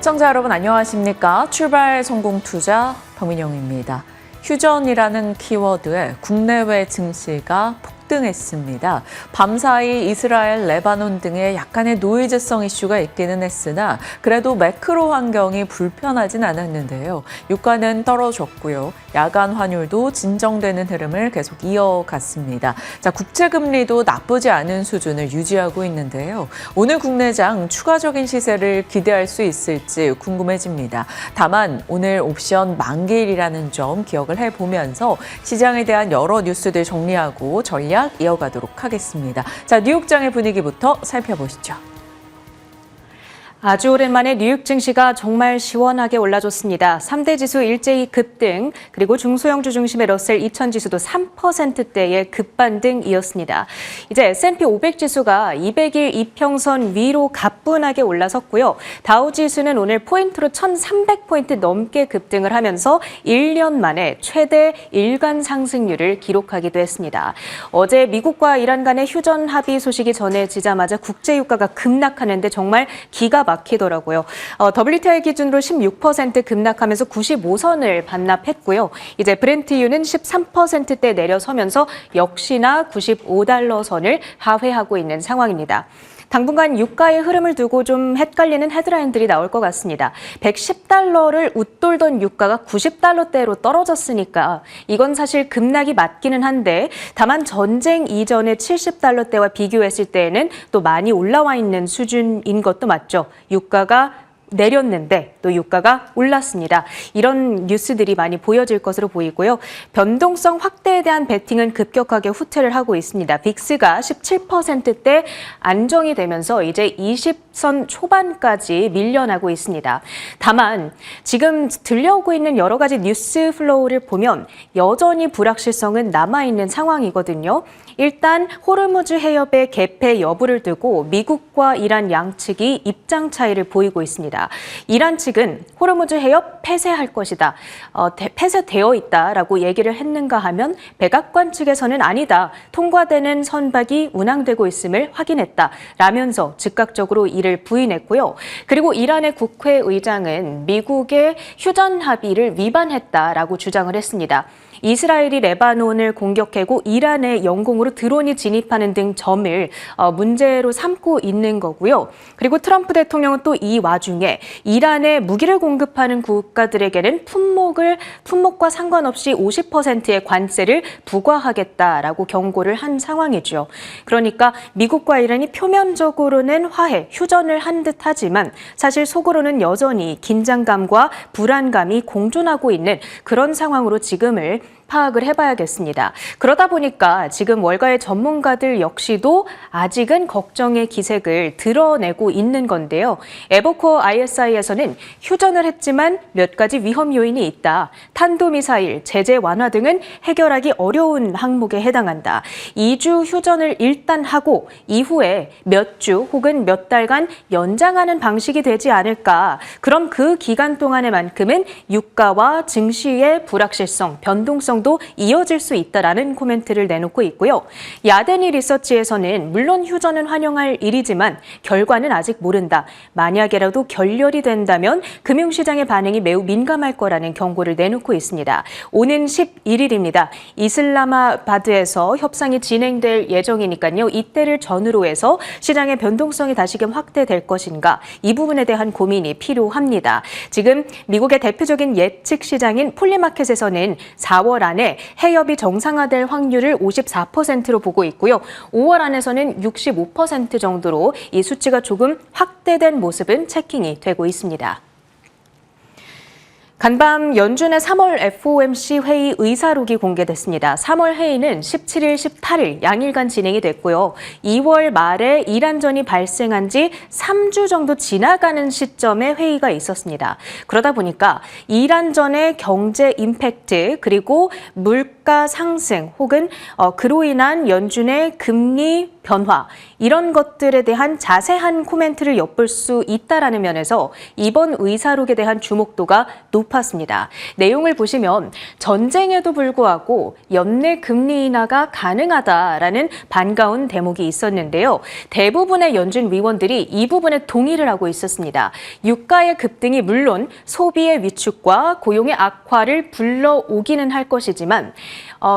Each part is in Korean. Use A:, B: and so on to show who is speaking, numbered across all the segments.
A: 시청자 여러분 안녕하십니까? 출발 성공 투자 박민영입니다. 휴전이라는 키워드에 국내외 증시가 폭등했습니다. 밤사이 이스라엘, 레바논 등의 약간의 노이즈성 이슈가 있기는 했으나 그래도 매크로 환경이 불편하진 않았는데요. 유가는 떨어졌고요. 야간 환율도 진정되는 흐름을 계속 이어갔습니다. 자, 국채금리도 나쁘지 않은 수준을 유지하고 있는데요. 오늘 국내장 추가적인 시세를 기대할 수 있을지 궁금해집니다. 다만 오늘 옵션 만기일이라는 점 기억을 해보면서 시장에 대한 여러 뉴스들 정리하고 전략 이어가도록 하겠습니다. 자, 뉴욕장의 분위기부터 살펴보시죠.
B: 아주 오랜만에 뉴욕 증시가 정말 시원하게 올라줬습니다. 3대 지수 일제히 급등, 그리고 중소형주 중심의 러셀 2000 지수도 3%대의 급반등이었습니다. 이제 S&P 500 지수가 200일 이평선 위로 가뿐하게 올라섰고요. 다우 지수는 오늘 포인트로 1300포인트 넘게 급등을 하면서 1년 만에 최대 일간 상승률을 기록하기도 했습니다. 어제 미국과 이란 간의 휴전 합의 소식이 전해지자마자 국제유가가 급락하는데 정말 기가 막히더라고요. WTI 기준으로 16% 급락하면서 95선을 반납했고요. 이제 브렌트유는 13%대 내려서면서 역시나 95달러 선을 하회하고 있는 상황입니다. 당분간 유가의 흐름을 두고 좀 헷갈리는 헤드라인들이 나올 것 같습니다. 110달러를 웃돌던 유가가 90달러대로 떨어졌으니까 이건 사실 급락이 맞기는 한데, 다만 전쟁 이전의 70달러대와 비교했을 때에는 또 많이 올라와 있는 수준인 것도 맞죠. 유가가 내렸는데 또 유가가 올랐습니다. 이런 뉴스들이 많이 보여질 것으로 보이고요. 변동성 확대에 대한 베팅은 급격하게 후퇴를 하고 있습니다. 빅스가 17%대 안정이 되면서 이제 20선 초반까지 밀려나고 있습니다. 다만 지금 들려오고 있는 여러 가지 뉴스 플로우를 보면 여전히 불확실성은 남아있는 상황이거든요. 일단 호르무즈 해협의 개폐 여부를 두고 미국과 이란 양측이 입장 차이를 보이고 있습니다. 이란 측은 호르무즈 해협 폐쇄할 것이다, 폐쇄되어 있다라고 얘기를 했는가 하면 백악관 측에서는 아니다, 통과되는 선박이 운항되고 있음을 확인했다라면서 즉각적으로 이를 부인했고요. 그리고 이란의 국회의장은 미국의 휴전 합의를 위반했다라고 주장을 했습니다. 이스라엘이 레바논을 공격하고 이란의 영공으로 드론이 진입하는 등 점을 문제로 삼고 있는 거고요. 그리고 트럼프 대통령은 또 이 와중에 이란에 무기를 공급하는 국가들에게는 품목과 상관없이 50%의 관세를 부과하겠다라고 경고를 한 상황이죠. 그러니까 미국과 이란이 표면적으로는 화해, 휴전을 한 듯하지만 사실 속으로는 여전히 긴장감과 불안감이 공존하고 있는 그런 상황으로 지금을 파악을 해봐야겠습니다. 그러다 보니까 지금 월가의 전문가들 역시도 아직은 걱정의 기색을 드러내고 있는 건데요. 에버코어 ISI에서는 휴전을 했지만 몇 가지 위험 요인이 있다. 탄도미사일, 제재 완화 등은 해결하기 어려운 항목에 해당한다. 2주 휴전을 일단 하고 이후에 몇 주 혹은 몇 달간 연장하는 방식이 되지 않을까. 그럼 그 기간 동안에만큼은 유가와 증시의 불확실성, 변동성 도 이어질 수 있다라는 코멘트를 내놓고 있고요. 야데니 리서치에서는 물론 휴전은 환영할 일이지만 결과는 아직 모른다. 만약에라도 결렬이 된다면 금융시장의 반응이 매우 민감할 거라는 경고를 내놓고 있습니다. 오는 11일입니다. 이슬라마바드에서 협상이 진행될 예정이니까요. 이때를 전후로 해서 시장의 변동성이 다시금 확대될 것인가, 이 부분에 대한 고민이 필요합니다. 지금 미국의 대표적인 예측 시장인 폴리마켓에서는 4월 안에 해협이 정상화될 확률을 54%로 보고 있고요. 5월 안에서는 65% 정도로 이 수치가 조금 확대된 모습은 체킹이 되고 있습니다. 간밤 연준의 3월 FOMC 회의 의사록이 공개됐습니다. 3월 회의는 17일, 18일 양일간 진행이 됐고요. 2월 말에 이란전이 발생한 지 3주 정도 지나가는 시점에 회의가 있었습니다. 그러다 보니까 이란전의 경제 임팩트, 그리고 물가 물가 상승 혹은 그로 인한 연준의 금리 변화 이런 것들에 대한 자세한 코멘트를 엿볼 수 있다라는 면에서 이번 의사록에 대한 주목도가 높았습니다. 내용을 보시면 전쟁에도 불구하고 연내 금리 인하가 가능하다라는 반가운 대목이 있었는데요. 대부분의 연준 위원들이 이 부분에 동의를 하고 있었습니다. 유가의 급등이 물론 소비의 위축과 고용의 악화를 불러오기는 할 것이지만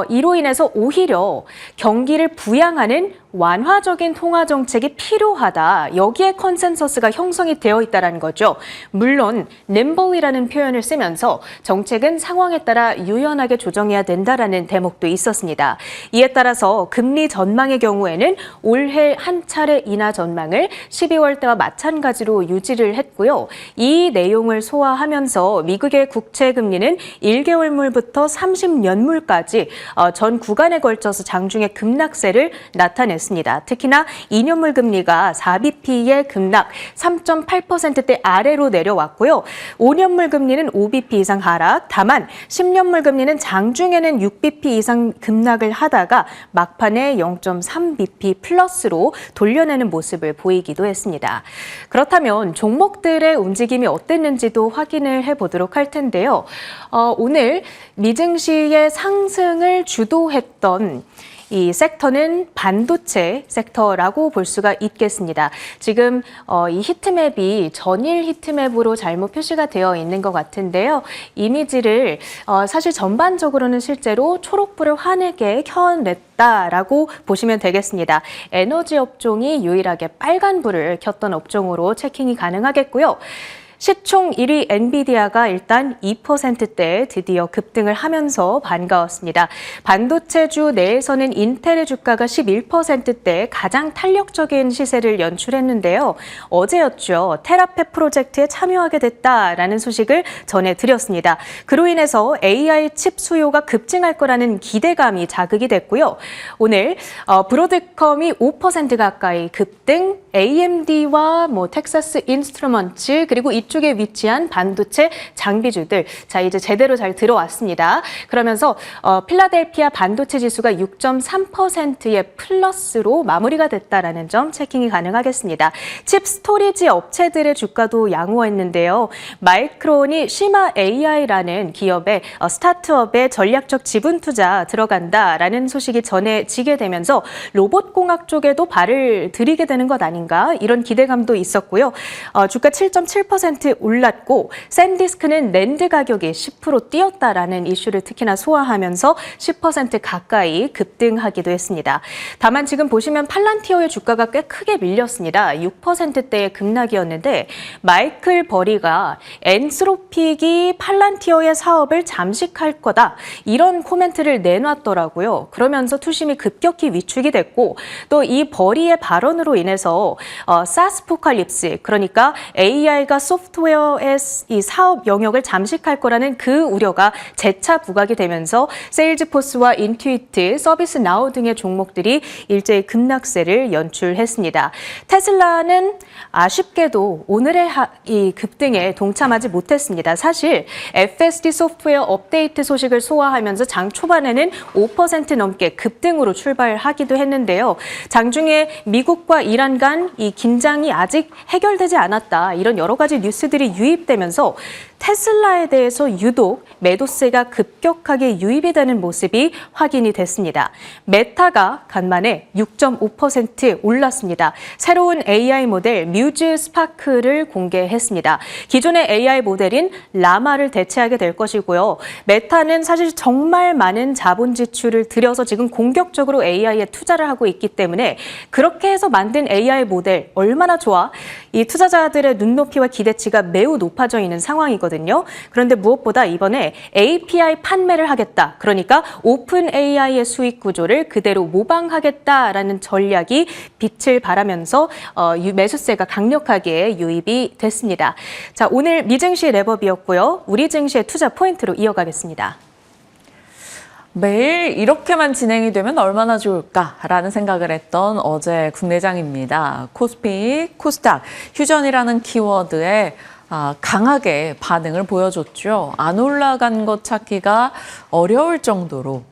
B: 이로 인해서 오히려 경기를 부양하는 완화적인 통화 정책이 필요하다. 여기에 컨센서스가 형성이 되어 있다는 거죠. 물론 nimble이라는 표현을 쓰면서 정책은 상황에 따라 유연하게 조정해야 된다라는 대목도 있었습니다. 이에 따라서 금리 전망의 경우에는 올해 한 차례 인하 전망을 12월 때와 마찬가지로 유지를 했고요. 이 내용을 소화하면서 미국의 국채 금리는 1개월물부터 30년물까지 전 구간에 걸쳐서 장중에 급락세를 나타냈습니다. 특히나 2년물 금리가 4bp의 급락 3.8%대 아래로 내려왔고요. 5년물 금리는 5bp 이상 하락, 다만 10년물 금리는 장중에는 6bp 이상 급락을 하다가 막판에 0.3bp 플러스로 돌려내는 모습을 보이기도 했습니다. 그렇다면 종목들의 움직임이 어땠는지도 확인을 해보도록 할 텐데요. 오늘 미증시의 상승을 주도했던 이 섹터는 반도체 섹터라고 볼 수가 있겠습니다. 지금 이 히트맵이 전일 히트맵으로 잘못 표시가 되어 있는 것 같은데요. 이미지를 사실 전반적으로는 실제로 초록불을 환하게 켜냈다라고 보시면 되겠습니다. 에너지 업종이 유일하게 빨간불을 켰던 업종으로 체킹이 가능하겠고요. 시총 1위 엔비디아가 일단 2%대 드디어 급등을 하면서 반가웠습니다. 반도체주 내에서는 인텔의 주가가 11%대 가장 탄력적인 시세를 연출했는데요. 어제였죠. 테라페 프로젝트에 참여하게 됐다라는 소식을 전해드렸습니다. 그로 인해서 AI 칩 수요가 급증할 거라는 기대감이 자극이 됐고요. 오늘 브로드컴이 5% 가까이 급등, AMD와 텍사스 인스트루먼츠 그리고 이쪽에 위치한 반도체 장비주들 자 이제 제대로 잘 들어왔습니다. 그러면서 필라델피아 반도체 지수가 6.3%의 플러스로 마무리가 됐다라는 점 체킹이 가능하겠습니다. 칩 스토리지 업체들의 주가도 양호했는데요. 마이크론이 시마 AI라는 기업의 스타트업에 전략적 지분 투자 들어간다라는 소식이 전해지게 되면서 로봇 공학 쪽에도 발을 들이게 되는 것 아닌가 이런 기대감도 있었고요. 주가 7.7% 올랐고 샌디스크는 낸드 가격이 10% 뛰었다라는 이슈를 특히나 소화하면서 10% 가까이 급등하기도 했습니다. 다만 지금 보시면 팔란티어의 주가가 꽤 크게 밀렸습니다. 6%대의 급락이었는데 마이클 버리가 엔스로픽이 팔란티어의 사업을 잠식할 거다 이런 코멘트를 내놨더라고요. 그러면서 투심이 급격히 위축이 됐고 또 이 버리의 발언으로 인해서 사스포칼립스 그러니까 AI가 소프트웨어의 이 사업 영역을 잠식할 거라는 그 우려가 재차 부각이 되면서 세일즈포스와 인투이트, 서비스 나우 등의 종목들이 일제히 급락세를 연출했습니다. 테슬라는 아쉽게도 오늘의 이 급등에 동참하지 못했습니다. 사실 FSD 소프트웨어 업데이트 소식을 소화하면서 장 초반에는 5% 넘게 급등으로 출발하기도 했는데요. 장중에 미국과 이란 간 이 긴장이 아직 해결되지 않았다. 이런 여러 가지 뉴스들이 유입되면서 테슬라에 대해서 유독 매도세가 급격하게 유입이 되는 모습이 확인이 됐습니다. 메타가 간만에 6.5% 올랐습니다. 새로운 AI 모델 뮤즈 스파크를 공개했습니다. 기존의 AI 모델인 라마를 대체하게 될 것이고요. 메타는 사실 정말 많은 자본 지출을 들여서 지금 공격적으로 AI에 투자를 하고 있기 때문에 그렇게 해서 만든 AI 모델 얼마나 좋아? 이 투자자들의 눈높이와 기대치가 매우 높아져 있는 상황이거든요. 그런데 무엇보다 이번에 API 판매를 하겠다. 그러니까 오픈 AI의 수익 구조를 그대로 모방하겠다라는 전략이 빛을 발하면서 매수세가 강력하게 유입이 됐습니다. 자, 오늘 미증시 랩업이었고요. 우리 증시의 투자 포인트로 이어가겠습니다.
A: 매일 이렇게만 진행이 되면 얼마나 좋을까라는 생각을 했던 어제 국내장입니다. 코스피, 코스닥, 휴전이라는 키워드에 강하게 반응을 보여줬죠. 안 올라간 것 찾기가 어려울 정도로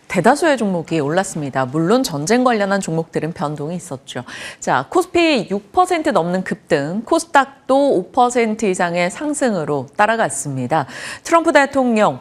A: 대다수의 종목이 올랐습니다. 물론 전쟁 관련한 종목들은 변동이 있었죠. 자, 코스피 6% 넘는 급등, 코스닥도 5% 이상의 상승으로 따라갔습니다. 트럼프 대통령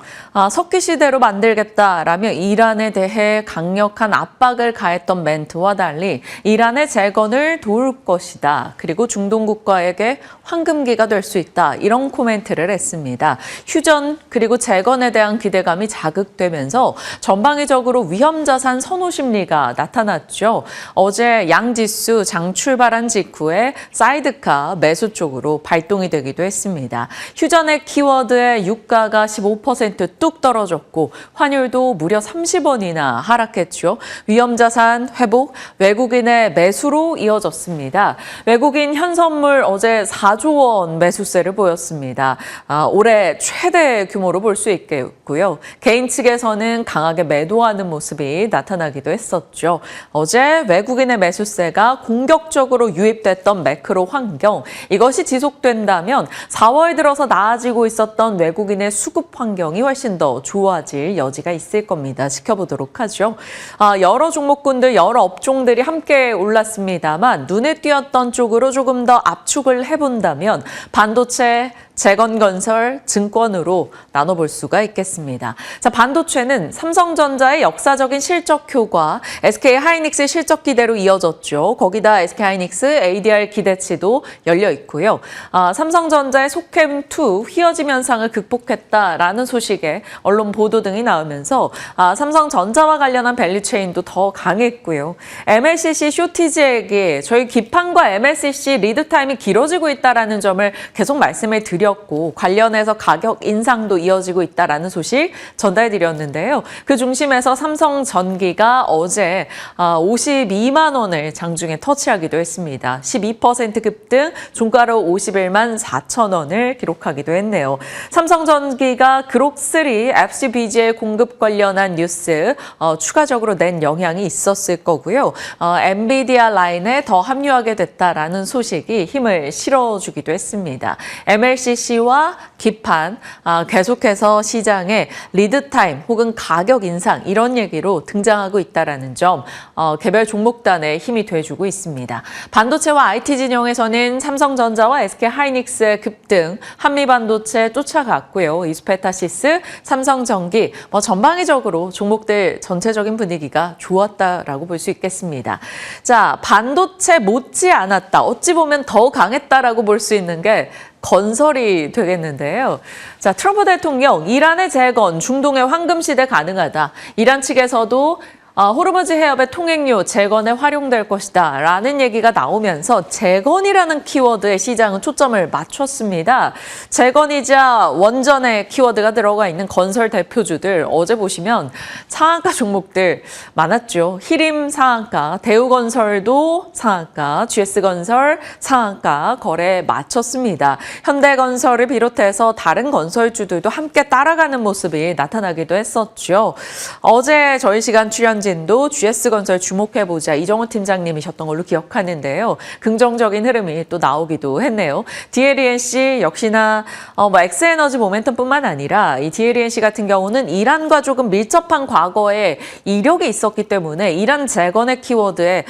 A: 석기 시대로 만들겠다라며 이란에 대해 강력한 압박을 가했던 멘트와 달리 이란의 재건을 도울 것이다. 그리고 중동 국가에게 황금기가 될 수 있다. 이런 코멘트를 했습니다. 휴전 그리고 재건에 대한 기대감이 자극되면서 전방위적으로 위험자산 선호 심리가 나타났죠. 어제 양지수 장 출발한 직후에 사이드카 매수 쪽으로 발동이 되기도 했습니다. 휴전의 키워드에 유가가 15% 뚝 떨어졌고 환율도 무려 30원이나 하락했죠. 위험자산 회복, 외국인의 매수로 이어졌습니다. 외국인 현선물 어제 4조 원 매수세를 보였습니다. 올해 최대 규모로 볼 수 있겠고요. 개인 측에서는 강하게 매도하는 모습이 나타나기도 했었죠. 어제 외국인의 매수세가 공격적으로 유입됐던 매크로 환경, 이것이 지속된다면 4월 들어서 나아지고 있었던 외국인의 수급 환경이 훨씬 더 좋아질 여지가 있을 겁니다. 지켜보도록 하죠. 여러 종목군들, 여러 업종들이 함께 올랐습니다만 눈에 띄었던 쪽으로 조금 더 압축을 해본다면 반도체, 재건건설, 증권으로 나눠볼 수가 있겠습니다. 자, 반도체는 삼성전자의 역사적인 실적 효과, SK하이닉스의 실적 기대로 이어졌죠. 거기다 SK하이닉스 ADR 기대치도 열려 있고요. 삼성전자의 속햄2 휘어짐 현상을 극복했다라는 소식에 언론 보도 등이 나오면서 삼성전자와 관련한 밸류체인도 더 강했고요. MLCC 쇼티지액이 저희 기판과 MLCC 리드타임이 길어지고 있다는 점을 계속 말씀을 드렸고 관련해서 가격 인상도 이어지고 있다는 소식 전달드렸는데요. 그 중심에서 삼성전기가 어제 52만 원을 장중에 터치하기도 했습니다. 12% 급등, 종가로 51만 4천 원을 기록하기도 했네요. 삼성전기가 그룹3 FCBGA 공급 관련한 뉴스 추가적으로 낸 영향이 있었을 거고요. 엔비디아 라인에 더 합류하게 됐다라는 소식이 힘을 실어주기도 했습니다. MLCC와 기판 계속해서 시장에 리드타임 혹은 가격 인상 이런 얘기로 등장하고 있다는 점 개별 종목단에 힘이 돼주고 있습니다. 반도체와 IT 진영에서는 삼성전자와 SK하이닉스의 급등, 한미반도체 쫓아갔고요. 이스페타시스, 삼성전기 전방위적으로 종목들 전체적인 분위기가 좋았다라고 볼 수 있겠습니다. 자, 반도체 못지 않았다. 어찌 보면 더 강했다라고 볼 수 있는 게 건설이 되겠는데요. 자, 트럼프 대통령 이란의 재건, 중동의 황금시대 가능하다. 이란 측에서도 호르무즈 해협의 통행료 재건에 활용될 것이다 라는 얘기가 나오면서 재건이라는 키워드에 시장은 초점을 맞췄습니다. 재건이자 원전의 키워드가 들어가 있는 건설 대표주들 어제 보시면 상한가 종목들 많았죠. 히림 상한가, 대우건설도 상한가, GS건설 상한가 거래 마쳤습니다. 현대건설을 비롯해서 다른 건설주들도 함께 따라가는 모습이 나타나기도 했었죠. 어제 저희 시간 출연 도 GS건설 주목해보자 이정호 팀장님이셨던 걸로 기억하는데요. 긍정적인 흐름이 또 나오기도 했네요. DLENC 역시나 엑스에너지 모멘텀뿐만 아니라 이 DLENC 같은 경우는 이란과 조금 밀접한 과거에 이력이 있었기 때문에 이란 재건의 키워드에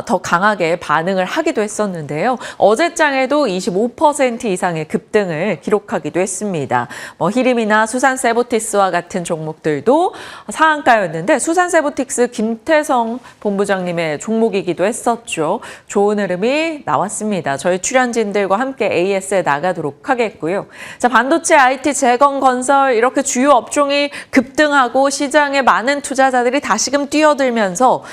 A: 더 강하게 반응을 하기도 했었는데요. 어제장에도 25% 이상의 급등을 기록하기도 했습니다. 히림이나 수산세보틱스와 같은 종목들도 상한가였는데 수산세보틱스 김태성 본부장님의 종목이기도 했었죠. 좋은 흐름이 나왔습니다. 저희 출연진들과 함께 AS에 나가도록 하겠고요. 자, 반도체, IT, 재건, 건설 이렇게 주요 업종이 급등하고 시장에 많은 투자자들이 다시금 뛰어들면서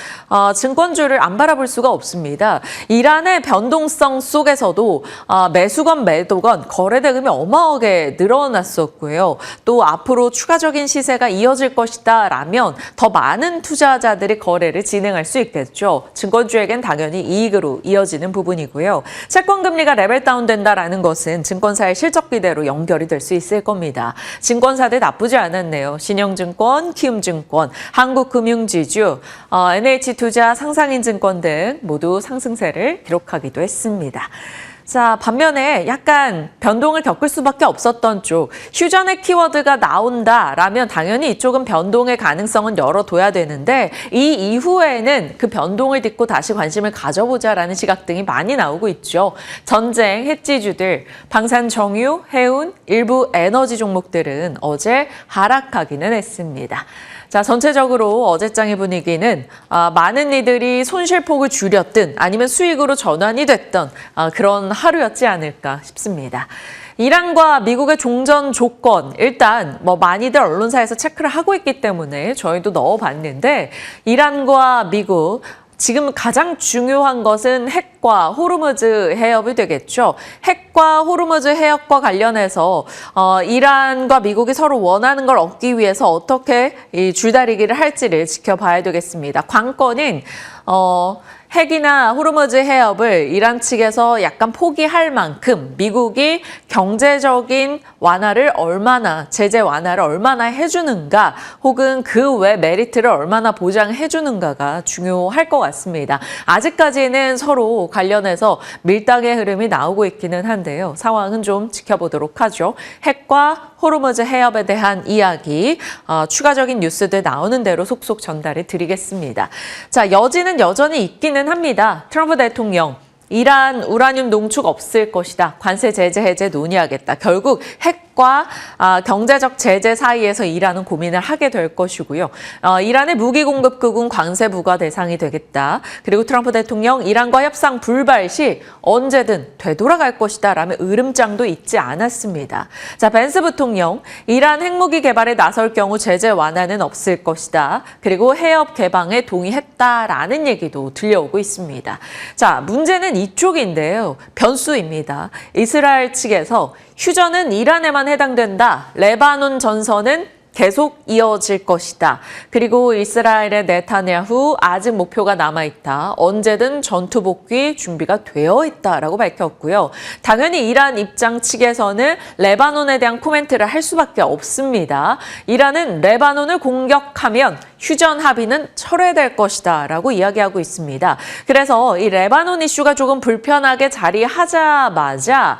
A: 증권주를 안 바라볼 수가 없습니다. 이란의 변동성 속에서도 매수건 매도건 거래 대금이 어마어마하게 늘어났었고요. 또 앞으로 추가적인 시세가 이어질 것이다 라면 더 많은 투자자들이 거래를 진행할 수 있겠죠. 증권주에겐 당연히 이익으로 이어지는 부분이고요. 채권 금리가 레벨 다운된다라는 것은 증권사의 실적 기대로 연결이 될 수 있을 겁니다. 증권사들 나쁘지 않았네요. 신영증권, 키움증권, 한국금융지주, NH투자, 상상인증권 등 모두 상승세를 기록하기도 했습니다. 자, 반면에 약간 변동을 겪을 수밖에 없었던 쪽, 휴전의 키워드가 나온다라면 당연히 이쪽은 변동의 가능성은 열어둬야 되는데 이 이후에는 그 변동을 딛고 다시 관심을 가져보자라는 시각 등이 많이 나오고 있죠. 전쟁, 해지주들, 방산 정유, 해운, 일부 에너지 종목들은 어제 하락하기는 했습니다. 자, 전체적으로 어제장의 분위기는 많은 이들이 손실폭을 줄였든 아니면 수익으로 전환이 됐던 그런 하루였지 않을까 싶습니다. 이란과 미국의 종전 조건, 일단 많이들 언론사에서 체크를 하고 있기 때문에 저희도 넣어봤는데 이란과 미국, 지금 가장 중요한 것은 핵과 호르무즈 해협이 되겠죠. 핵과 호르무즈 해협과 관련해서 이란과 미국이 서로 원하는 걸 얻기 위해서 어떻게 이 줄다리기를 할지를 지켜봐야 되겠습니다. 관건은 핵이나 호르무즈 해협을 이란 측에서 약간 포기할 만큼 미국이 경제적인 완화를 얼마나, 제재 완화를 얼마나 해주는가, 혹은 그 외 메리트를 얼마나 보장해 주는가가 중요할 것 같습니다. 아직까지는 서로 관련해서 밀당의 흐름이 나오고 있기는 한데요. 상황은 좀 지켜보도록 하죠. 핵과 호르무즈 해협에 대한 이야기, 추가적인 뉴스들 나오는 대로 속속 전달해 드리겠습니다. 자, 여지는 여전히 있기는 합니다. 트럼프 대통령, 이란 우라늄 농축 없을 것이다. 관세 제재 해제 논의하겠다. 결국 핵과 경제적 제재 사이에서 이란은 고민을 하게 될 것이고요. 이란의 무기 공급국은 관세 부과 대상이 되겠다. 그리고 트럼프 대통령 이란과 협상 불발 시 언제든 되돌아갈 것이다 라며 으름장도 잊지 않았습니다. 자, 벤스 부통령, 이란 핵무기 개발에 나설 경우 제재 완화는 없을 것이다. 그리고 해협 개방에 동의했다라는 얘기도 들려오고 있습니다. 자, 문제는 이쪽인데요. 변수입니다. 이스라엘 측에서 휴전은 이란에만 해당된다. 레바논 전선은 계속 이어질 것이다. 그리고 이스라엘의 네타냐후 아직 목표가 남아있다. 언제든 전투 복귀 준비가 되어 있다라고 밝혔고요. 당연히 이란 입장 측에서는 레바논에 대한 코멘트를 할 수밖에 없습니다. 이란은 레바논을 공격하면 휴전 합의는 철회될 것이다 라고 이야기하고 있습니다. 그래서 이 레바논 이슈가 조금 불편하게 자리하자마자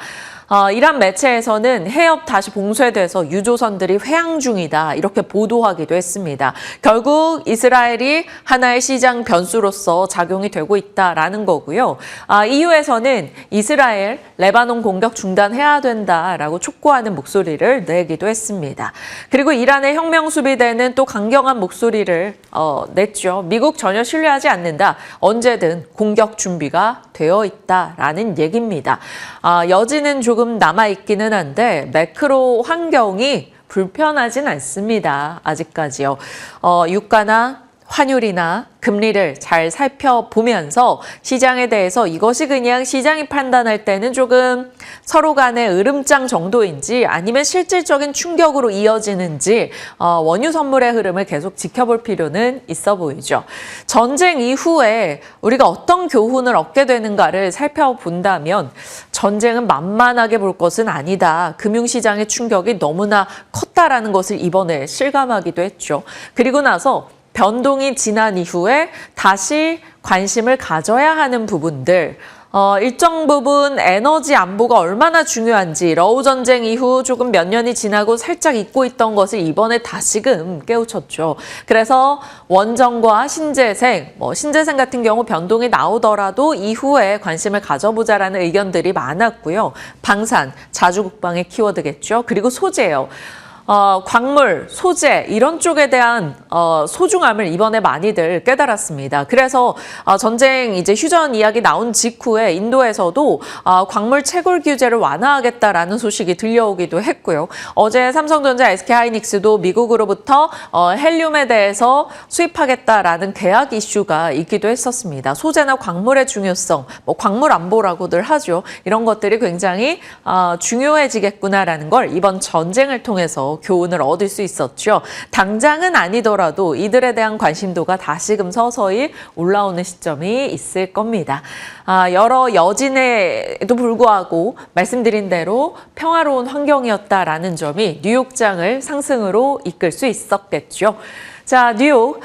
A: 이란 매체에서는 해협 다시 봉쇄돼서 유조선들이 회항 중이다 이렇게 보도하기도 했습니다. 결국 이스라엘이 하나의 시장 변수로서 작용이 되고 있다라는 거고요. EU에서는 이스라엘, 레바논 공격 중단해야 된다라고 촉구하는 목소리를 내기도 했습니다. 그리고 이란의 혁명 수비대는 또 강경한 목소리를 냈죠. 미국 전혀 신뢰하지 않는다. 언제든 공격 준비가 되어 있다라는 얘기입니다. 여지는 조금 남아있기는 한데 매크로 환경이 불편하진 않습니다. 아직까지요. 유가나 환율이나 금리를 잘 살펴보면서 시장에 대해서 이것이 그냥 시장이 판단할 때는 조금 서로 간의 으름장 정도인지 아니면 실질적인 충격으로 이어지는지 원유 선물의 흐름을 계속 지켜볼 필요는 있어 보이죠. 전쟁 이후에 우리가 어떤 교훈을 얻게 되는가를 살펴본다면 전쟁은 만만하게 볼 것은 아니다. 금융시장의 충격이 너무나 컸다라는 것을 이번에 실감하기도 했죠. 그리고 나서 변동이 지난 이후에 다시 관심을 가져야 하는 부분들, 일정 부분 에너지 안보가 얼마나 중요한지 러우 전쟁 이후 조금 몇 년이 지나고 살짝 잊고 있던 것을 이번에 다시금 깨우쳤죠. 그래서 원전과 신재생, 신재생 같은 경우 변동이 나오더라도 이후에 관심을 가져보자라는 의견들이 많았고요. 방산, 자주국방의 키워드겠죠. 그리고 소재요. 광물, 소재 이런 쪽에 대한 소중함을 이번에 많이들 깨달았습니다. 그래서 전쟁 이제 휴전 이야기 나온 직후에 인도에서도 광물 채굴 규제를 완화하겠다라는 소식이 들려오기도 했고요. 어제 삼성전자, SK하이닉스도 미국으로부터 헬륨에 대해서 수입하겠다라는 계약 이슈가 있기도 했었습니다. 소재나 광물의 중요성, 광물 안보라고들 하죠. 이런 것들이 굉장히 중요해지겠구나라는 걸 이번 전쟁을 통해서 교훈을 얻을 수 있었죠. 당장은 아니더라도 이들에 대한 관심도가 다시금 서서히 올라오는 시점이 있을 겁니다. 여러 여진에도 불구하고 말씀드린 대로 평화로운 환경이었다라는 점이 뉴욕장을 상승으로 이끌 수 있었겠죠. 자, 뉴욕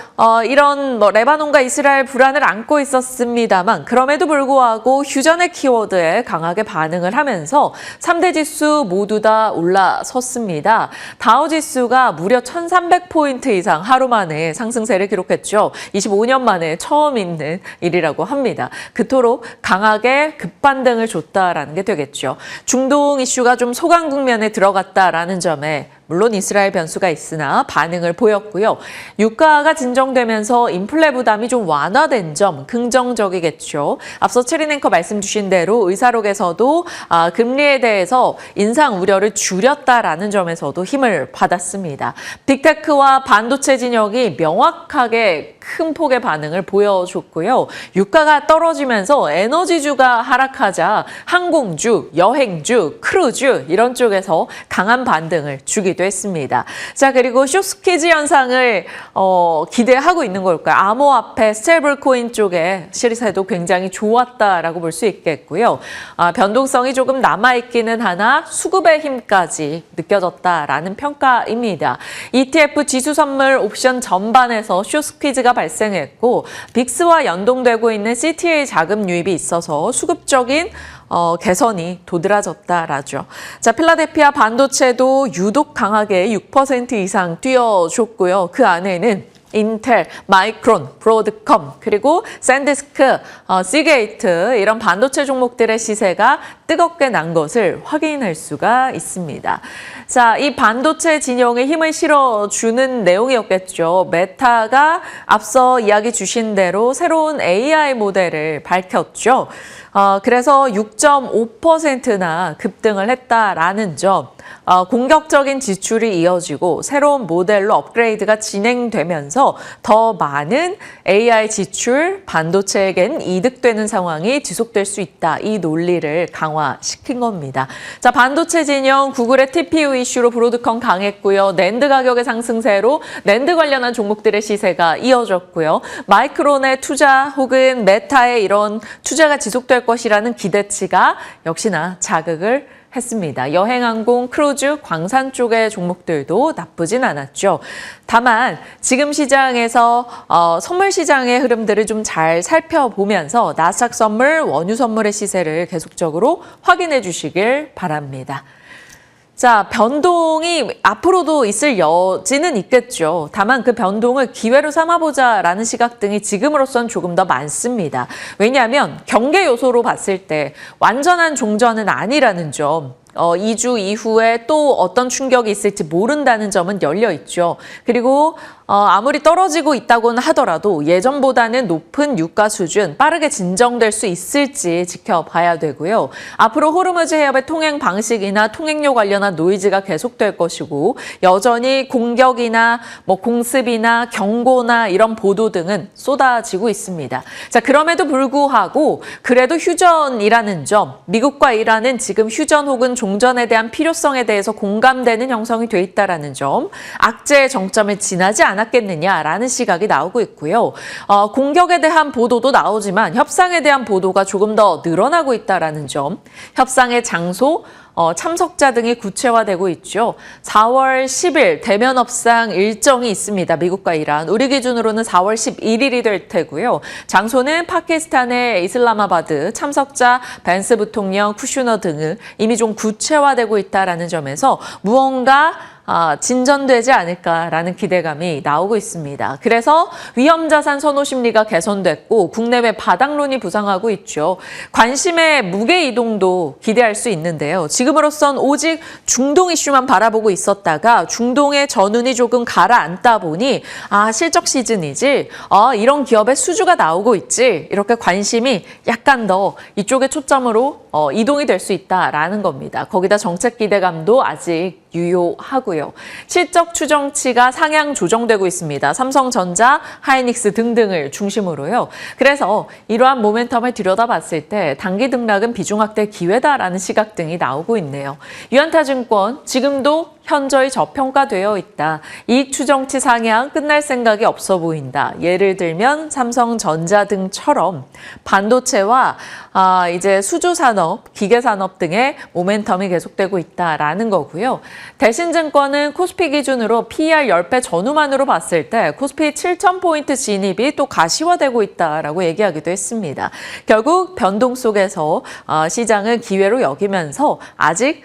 A: 이런 레바논과 이스라엘 불안을 안고 있었습니다만 그럼에도 불구하고 휴전의 키워드에 강하게 반응을 하면서 3대 지수 모두 다 올라섰습니다. 다우 지수가 무려 1,300포인트 이상 하루 만에 상승세를 기록했죠. 25년 만에 처음 있는 일이라고 합니다. 그토록 강하게 급반등을 줬다라는 게 되겠죠. 중동 이슈가 좀 소강 국면에 들어갔다라는 점에 물론 이스라엘 변수가 있으나 반응을 보였고요. 유가가 진정되면서 인플레 부담이 좀 완화된 점 긍정적이겠죠. 앞서 체린 앵커 말씀 주신 대로 의사록에서도 금리에 대해서 인상 우려를 줄였다라는 점에서도 힘을 받았습니다. 빅테크와 반도체 진영이 명확하게 큰 폭의 반응을 보여줬고요. 유가가 떨어지면서 에너지주가 하락하자 항공주, 여행주, 크루즈 이런 쪽에서 강한 반등을 주기도 했습니다. 자, 그리고 쇼스퀴즈 현상을 기대하고 있는 걸까요? 암호화폐, 스테이블코인 쪽에 시세도 굉장히 좋았다라고 볼 수 있겠고요. 변동성이 조금 남아있기는 하나 수급의 힘까지 느껴졌다라는 평가입니다. ETF 지수 선물 옵션 전반에서 쇼스퀴즈가 발생했고 빅스와 연동되고 있는 CTA 자금 유입이 있어서 수급적인 개선이 도드라졌다라죠. 자, 필라델피아 반도체도 유독 강하게 6% 이상 뛰어줬고요. 그 안에는 인텔, 마이크론, 브로드컴, 그리고 샌디스크, 시게이트 이런 반도체 종목들의 시세가 뜨겁게 난 것을 확인할 수가 있습니다. 자, 이 반도체 진영에 힘을 실어주는 내용이었겠죠. 메타가 앞서 이야기 주신 대로 새로운 AI 모델을 밝혔죠. 그래서 6.5%나 급등을 했다라는 점. 공격적인 지출이 이어지고 새로운 모델로 업그레이드가 진행되면서 더 많은 AI 지출, 반도체에겐 이득되는 상황이 지속될 수 있다. 이 논리를 강화시킨 겁니다. 자, 반도체 진영 구글의 TPU 이슈로 브로드컴 강했고요. 낸드 가격의 상승세로 낸드 관련한 종목들의 시세가 이어졌고요. 마이크론의 투자 혹은 메타의 이런 투자가 지속될 것이라는 기대치가 역시나 자극을 했습니다. 여행항공, 크루즈, 광산 쪽의 종목들도 나쁘진 않았죠. 다만 지금 시장에서 선물 시장의 흐름들을 좀 잘 살펴보면서 나스닥 선물, 원유 선물의 시세를 계속적으로 확인해 주시길 바랍니다. 자, 변동이 앞으로도 있을 여지는 있겠죠. 다만 그 변동을 기회로 삼아보자라는 시각 등이 지금으로선 조금 더 많습니다. 왜냐하면 경계 요소로 봤을 때 완전한 종전은 아니라는 점. 2주 이후에 또 어떤 충격이 있을지 모른다는 점은 열려 있죠. 그리고 아무리 떨어지고 있다고는 하더라도 예전보다는 높은 유가 수준 빠르게 진정될 수 있을지 지켜봐야 되고요. 앞으로 호르무즈 해협의 통행 방식이나 통행료 관련한 노이즈가 계속될 것이고 여전히 공격이나 공습이나 경고나 이런 보도 등은 쏟아지고 있습니다. 자, 그럼에도 불구하고 그래도 휴전이라는 점, 미국과 이란은 지금 휴전 혹은 종전에 대한 필요성에 대해서 공감되는 형성이 돼 있다라는 점, 악재의 정점을 지나지 않았겠느냐라는 시각이 나오고 있고요. 공격에 대한 보도도 나오지만 협상에 대한 보도가 조금 더 늘어나고 있다라는 점, 협상의 장소, 참석자 등이 구체화되고 있죠. 4월 10일 대면 협상 일정이 있습니다. 미국과 이란. 우리 기준으로는 4월 11일이 될 테고요. 장소는 파키스탄의 이슬라마바드, 참석자 벤스 부통령, 쿠슈너 등을 이미 좀 구체화되고 있다는 점에서 무언가 진전되지 않을까라는 기대감이 나오고 있습니다. 그래서 위험자산 선호 심리가 개선됐고 국내외 바닥론이 부상하고 있죠. 관심의 무게 이동도 기대할 수 있는데요. 지금으로선 오직 중동 이슈만 바라보고 있었다가 중동의 전운이 조금 가라앉다 보니 실적 시즌이지, 이런 기업의 수주가 나오고 있지, 이렇게 관심이 약간 더 이쪽에 초점으로 이동이 될 수 있다라는 겁니다. 거기다 정책 기대감도 아직 유효하고요. 실적 추정치가 상향 조정되고 있습니다. 삼성전자, 하이닉스 등등을 중심으로요. 그래서 이러한 모멘텀을 들여다봤을 때 단기 등락은 비중 확대 기회다라는 시각 등이 나오고 있네요. 유안타증권 지금도 현저히 저평가되어 있다. 이익 추정치 상향 끝날 생각이 없어 보인다. 예를 들면 삼성전자 등처럼 반도체와 이제 수주산업, 기계산업 등의 모멘텀이 계속되고 있다라는 거고요. 대신증권은 코스피 기준으로 PER 10배 전후만으로 봤을 때 코스피 7,000포인트 진입이 또 가시화되고 있다라고 얘기하기도 했습니다. 결국 변동 속에서 시장을 기회로 여기면서 아직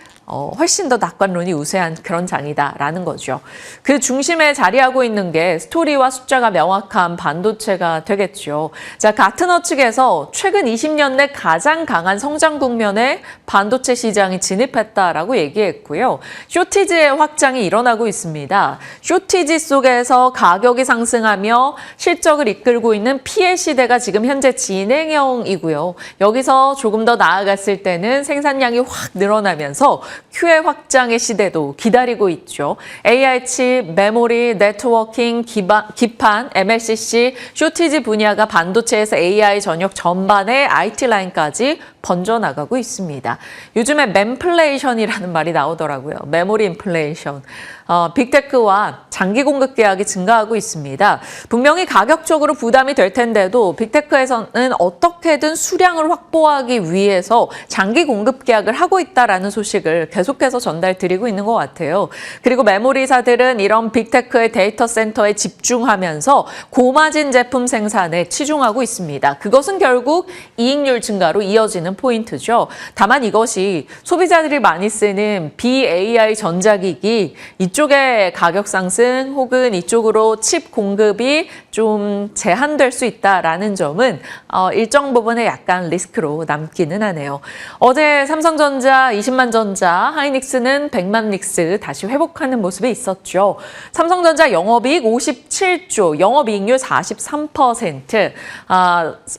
A: 훨씬 더 낙관론이 우세한 그런 장이다라는 거죠. 그 중심에 자리하고 있는 게 스토리와 숫자가 명확한 반도체가 되겠죠. 자, 가트너 측에서 최근 20년 내 가장 강한 성장 국면에 반도체 시장이 진입했다라고 얘기했고요. 쇼티지의 확장이 일어나고 있습니다. 쇼티지 속에서 가격이 상승하며 실적을 이끌고 있는 피해 시대가 지금 현재 진행형이고요. 여기서 조금 더 나아갔을 때는 생산량이 확 늘어나면서 QA 확장의 시대도 기다리고 있죠. AI 칩, 메모리, 네트워킹, 기판, MLCC, 쇼티지 분야가 반도체에서 AI 전역 전반의 IT 라인까지 번져나가고 있습니다. 요즘에 mem플레이션이라는 말이 나오더라고요. 메모리 인플레이션. 빅테크와 장기 공급 계약이 증가하고 있습니다. 분명히 가격적으로 부담이 될 텐데도 빅테크에서는 어떻게든 수량을 확보하기 위해서 장기 공급 계약을 하고 있다라는 소식을 계속해서 전달드리고 있는 것 같아요. 그리고 메모리사들은 이런 빅테크의 데이터 센터에 집중하면서 고마진 제품 생산에 치중하고 있습니다. 그것은 결국 이익률 증가로 이어지는 포인트죠. 다만 이것이 소비자들이 많이 쓰는 BAI 전자기기 이쪽의 가격 상승 혹은 이쪽으로 칩 공급이 좀 제한될 수 있다라는 점은 일정 부분에 약간 리스크로 남기는 하네요. 어제 삼성전자 20만 전자, 하이닉스는 100만 닉스 다시 회복하는 모습이 있었죠. 삼성전자 영업이익 57조, 영업이익률 43%,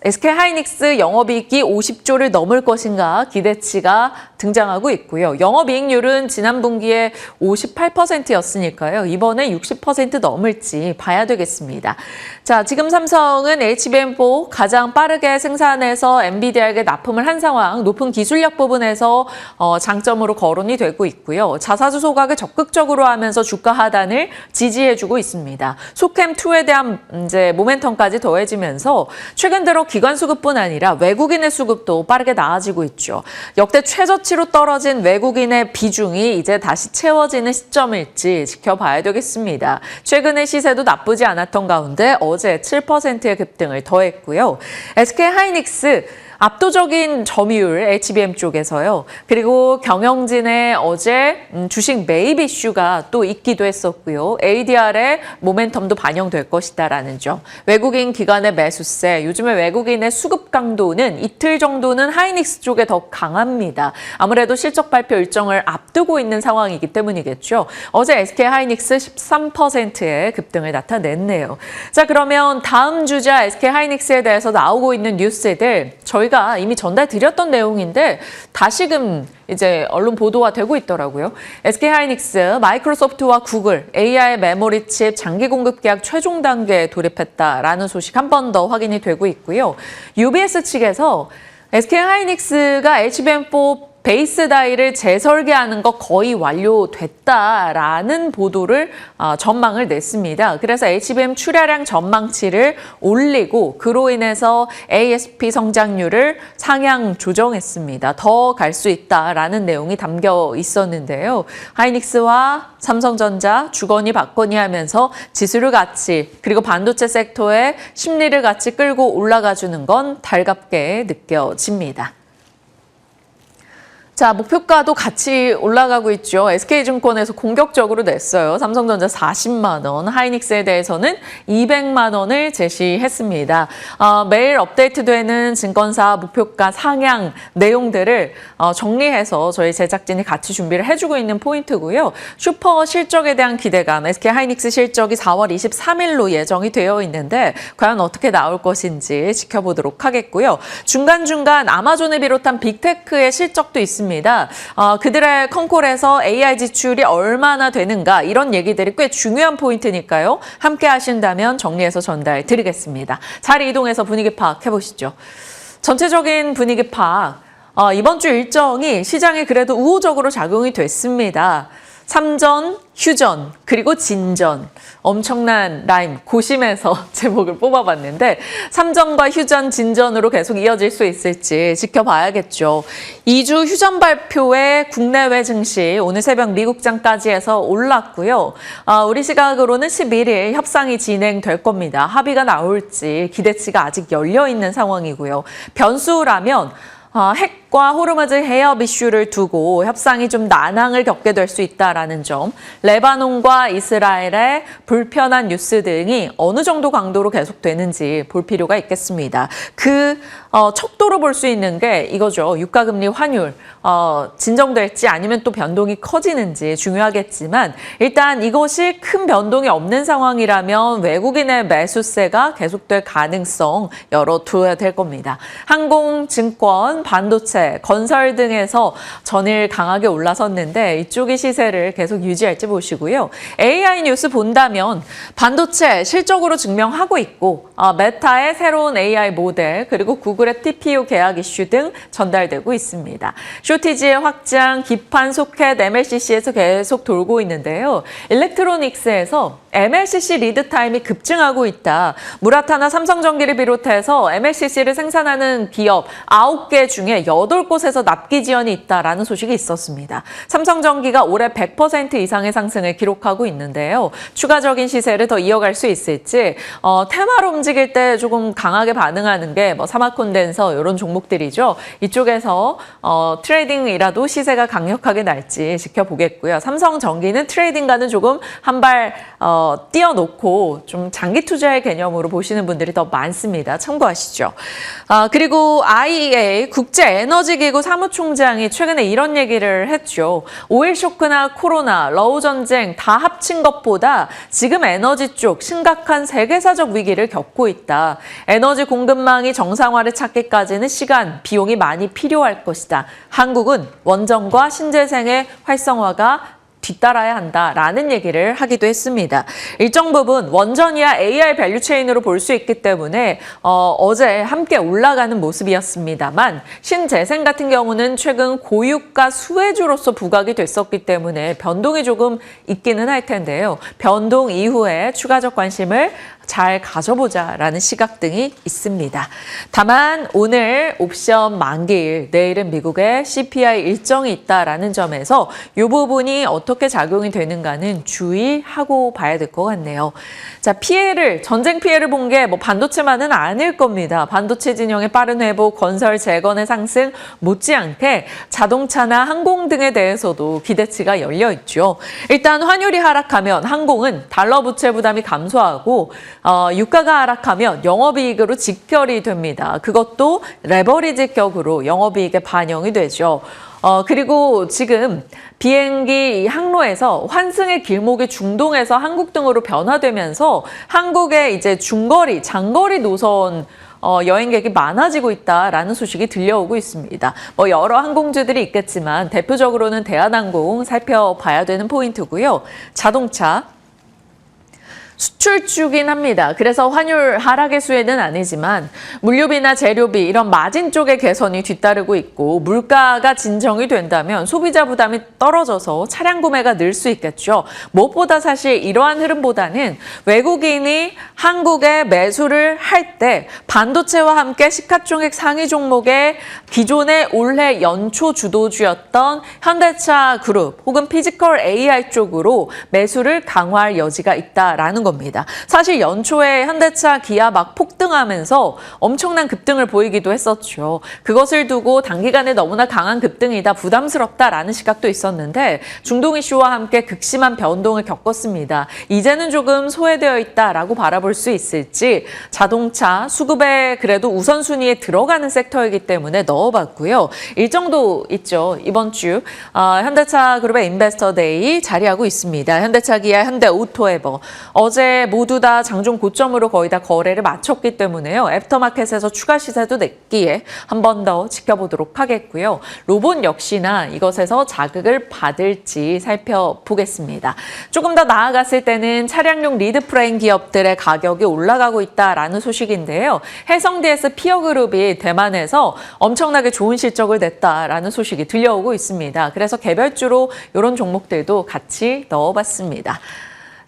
A: SK하이닉스 영업이익이 50조를 넘을 것인가 기대치가 등장하고 있고요. 영업이익률은 지난 분기에 58%였으니까요. 이번에 60% 넘을지 봐야 되겠습니다. 자, 지금 삼성은 HBM4 가장 빠르게 생산해서 엔비디아에게 납품을 한 상황, 높은 기술력 부분에서 장점으로 거론이 되고 있고요. 자사주 소각을 적극적으로 하면서 주가 하단을 지지해주고 있습니다. 소캠2에 대한 이제 모멘텀까지 더해지면서 최근 들어 기관 수급뿐 아니라 외국인의 수급도 빠르게 나아지고 있죠. 역대 최저치로 떨어진 외국인의 비중이 이제 다시 채워지는 시점일지 지켜봐야 되겠습니다. 최근의 시세도 나쁘지 않았던 가운데 어제 7%의 급등을 더했고요. SK하이닉스 압도적인 점유율 HBM 쪽에서요. 그리고 경영진의 어제 주식 매입 이슈가 또 있기도 했었고요. ADR의 모멘텀도 반영될 것이다라는 점. 외국인 기관의 매수세, 요즘에 외국인의 수급 강도는 이틀 정도는 하이닉스 쪽에 더 강합니다. 아무래도 실적 발표 일정을 앞두고 있는 상황이기 때문이겠죠. 어제 SK하이닉스 13%의 급등을 나타냈네요. 자, 그러면 다음 주자 SK하이닉스에 대해서 나오고 있는 뉴스들 저희가 이미 전달드렸던 내용인데 다시금 이제 언론 보도가 되고 있더라고요. SK하이닉스, 마이크로소프트와 구글, AI 메모리 칩 장기 공급 계약 최종 단계에 돌입했다라는 소식 한 번 더 확인이 되고 있고요. UBS 측에서 SK하이닉스가 HBM4 베이스 다이를 재설계하는 거 거의 완료됐다라는 보도를 전망을 냈습니다. 그래서 HBM 출하량 전망치를 올리고 그로 인해서 ASP 성장률을 상향 조정했습니다. 더 갈 수 있다라는 내용이 담겨 있었는데요. 하이닉스와 삼성전자 주거니 받거니 하면서 지수를 같이 그리고 반도체 섹터의 심리를 같이 끌고 올라가주는 건 달갑게 느껴집니다. 자, 목표가도 같이 올라가고 있죠. SK증권에서 공격적으로 냈어요. 삼성전자 40만 원, 하이닉스에 대해서는 200만 원을 제시했습니다. 매일 업데이트되는 증권사 목표가 상향 내용들을 정리해서 저희 제작진이 같이 준비를 해주고 있는 포인트고요. 슈퍼 실적에 대한 기대감, SK하이닉스 실적이 4월 23일로 예정이 되어 있는데 과연 어떻게 나올 것인지 지켜보도록 하겠고요. 중간중간 아마존을 비롯한 빅테크의 실적도 있습니다. 그들의 컨콜에서 AI 지출이 얼마나 되는가 이런 얘기들이 꽤 중요한 포인트니까요. 함께 하신다면 정리해서 전달 드리겠습니다. 자리 이동해서 분위기 파악해보시죠. 전체적인 분위기 파악. 이번 주 일정이 시장에 그래도 우호적으로 작용이 됐습니다. 삼전, 휴전, 그리고 진전. 엄청난 라임, 고심해서 제목을 뽑아봤는데 삼전과 휴전, 진전으로 계속 이어질 수 있을지 지켜봐야겠죠. 2주 휴전 발표에 국내외 증시 오늘 새벽 미국장까지 해서 올랐고요. 우리 시각으로는 11일 협상이 진행될 겁니다. 합의가 나올지 기대치가 아직 열려있는 상황이고요. 변수라면 핵과 호르무즈 해협 이슈를 두고 협상이 좀 난항을 겪게 될 수 있다라는 점, 레바논과 이스라엘의 불편한 뉴스 등이 어느 정도 강도로 계속되는지 볼 필요가 있겠습니다. 그 척도로 볼 수 있는 게 이거죠. 유가금리 환율 진정될지 아니면 또 변동이 커지는지 중요하겠지만 일단 이것이 큰 변동이 없는 상황이라면 외국인의 매수세가 계속될 가능성 열어둬야 될 겁니다. 항공, 증권, 반도체, 건설 등에서 전일 강하게 올라섰는데 이쪽의 시세를 계속 유지할지 보시고요. AI 뉴스 본다면 반도체 실적으로 증명하고 있고 메타의 새로운 AI 모델 그리고 구글의 TPU 계약 이슈 등 전달되고 있습니다. 쇼티지의 확장, 기판 소켓 MLCC에서 계속 돌고 있는데요. 일렉트로닉스에서 MLCC 리드 타임이 급증하고 있다. 무라타나 삼성전기를 비롯해서 MLCC를 생산하는 기업 9개 중에 8곳에서 납기 지연이 있다라는 소식이 있었습니다. 삼성전기가 올해 100% 이상의 상승을 기록하고 있는데요. 추가적인 시세를 더 이어갈 수 있을지 테마로 움직일 때 조금 강하게 반응하는 게 사마콘덴서 이런 종목들이죠. 이쪽에서 트레이딩이라도 시세가 강력하게 날지 지켜보겠고요. 삼성전기는 트레이딩과는 조금 한 발 띄워놓고 좀 장기 투자의 개념으로 보시는 분들이 더 많습니다. 참고하시죠. 그리고 IEA 국제에너지기구 사무총장이 최근에 이런 얘기를 했죠. 오일 쇼크나 코로나, 러우 전쟁 다 합친 것보다 지금 에너지 쪽 심각한 세계사적 위기를 겪고 있다. 에너지 공급망이 정상화를 찾기까지는 시간, 비용이 많이 필요할 것이다. 한국은 원전과 신재생의 활성화가 뒤따라야 한다라는 얘기를 하기도 했습니다. 일정 부분 원전이야 AI 밸류체인으로 볼 수 있기 때문에 어제 함께 올라가는 모습이었습니다만 신재생 같은 경우는 최근 고유가 수혜주로서 부각이 됐었기 때문에 변동이 조금 있기는 할 텐데요. 변동 이후에 추가적 관심을 잘 가져보자라는 시각 등이 있습니다. 다만 오늘 옵션 만기일, 내일은 미국의 CPI 일정이 있다라는 점에서 이 부분이 어떻게 작용이 되는가는 주의하고 봐야 될 것 같네요. 자, 전쟁 피해를 본 게 반도체만은 아닐 겁니다. 반도체 진영의 빠른 회복, 건설, 재건의 상승 못지않게 자동차나 항공 등에 대해서도 기대치가 열려 있죠. 일단 환율이 하락하면 항공은 달러 부채 부담이 감소하고 유가가 하락하면 영업이익으로 직결이 됩니다. 그것도 레버리지 격으로 영업이익에 반영이 되죠. 그리고 지금 비행기 항로에서 환승의 길목이 중동에서 한국 등으로 변화되면서 한국의 이제 중거리, 장거리 노선 여행객이 많아지고 있다라는 소식이 들려오고 있습니다. 여러 항공주들이 있겠지만 대표적으로는 대한항공 살펴봐야 되는 포인트고요. 자동차. 수출주긴 합니다. 그래서 환율 하락의 수혜는 아니지만 물류비나 재료비 이런 마진 쪽의 개선이 뒤따르고 있고 물가가 진정이 된다면 소비자 부담이 떨어져서 차량 구매가 늘 수 있겠죠. 무엇보다 사실 이러한 흐름보다는 외국인이 한국에 매수를 할 때 반도체와 함께 시가총액 상위 종목의 기존의 올해 연초 주도주였던 현대차 그룹 혹은 피지컬 AI 쪽으로 매수를 강화할 여지가 있다라는 겁니다. 사실 연초에 현대차, 기아 막 폭등하면서 엄청난 급등을 보이기도 했었죠. 그것을 두고 단기간에 너무나 강한 급등이다, 부담스럽다라는 시각도 있었는데 중동 이슈와 함께 극심한 변동을 겪었습니다. 이제는 조금 소외되어 있다라고 바라볼 수 있을지 자동차, 수급에 그래도 우선순위에 들어가는 섹터이기 때문에 넣어봤고요. 일정도 있죠. 이번 주 현대차 그룹의 인베스터 데이 자리하고 있습니다. 현대차, 기아, 현대 오토에버. 어제 어제 모두 다 장중 고점으로 거의 다 거래를 마쳤기 때문에요. 애프터마켓에서 추가 시세도 냈기에 한 번 더 지켜보도록 하겠고요. 로봇 역시나 이것에서 자극을 받을지 살펴보겠습니다. 조금 더 나아갔을 때는 차량용 리드 프레임 기업들의 가격이 올라가고 있다라는 소식인데요. 해성DS 피어그룹이 대만에서 엄청나게 좋은 실적을 냈다라는 소식이 들려오고 있습니다. 그래서 개별주로 이런 종목들도 같이 넣어봤습니다.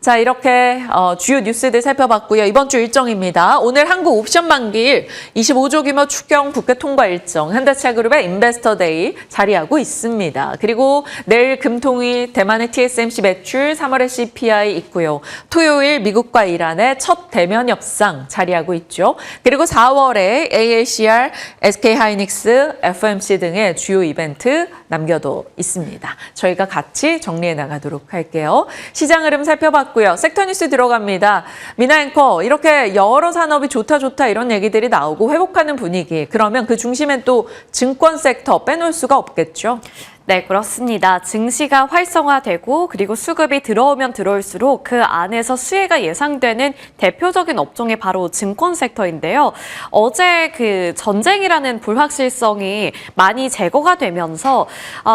A: 자, 이렇게 주요 뉴스들 살펴봤고요. 이번 주 일정입니다. 오늘 한국 옵션 만기일 25조 규모 추경 국회 통과 일정, 현대차그룹의 인베스터데이 자리하고 있습니다. 그리고 내일 금통위 대만의 TSMC 매출, 3월의 CPI 있고요. 토요일 미국과 이란의 첫 대면 협상 자리하고 있죠. 그리고 4월에 AACR, SK하이닉스, FMC 등의 주요 이벤트 남겨도 있습니다. 저희가 같이 정리해 나가도록 할게요. 시장 흐름 살펴봤고요. 섹터 뉴스 들어갑니다. 미나 앵커, 이렇게 여러 산업이 좋다 이런 얘기들이 나오고 회복하는 분위기. 그러면 그 중심엔 또 증권 섹터 빼놓을 수가 없겠죠?
C: 네, 그렇습니다. 증시가 활성화되고 그리고 수급이 들어오면 들어올수록 그 안에서 수혜가 예상되는 대표적인 업종이 바로 증권 섹터인데요. 어제 그 전쟁이라는 불확실성이 많이 제거가 되면서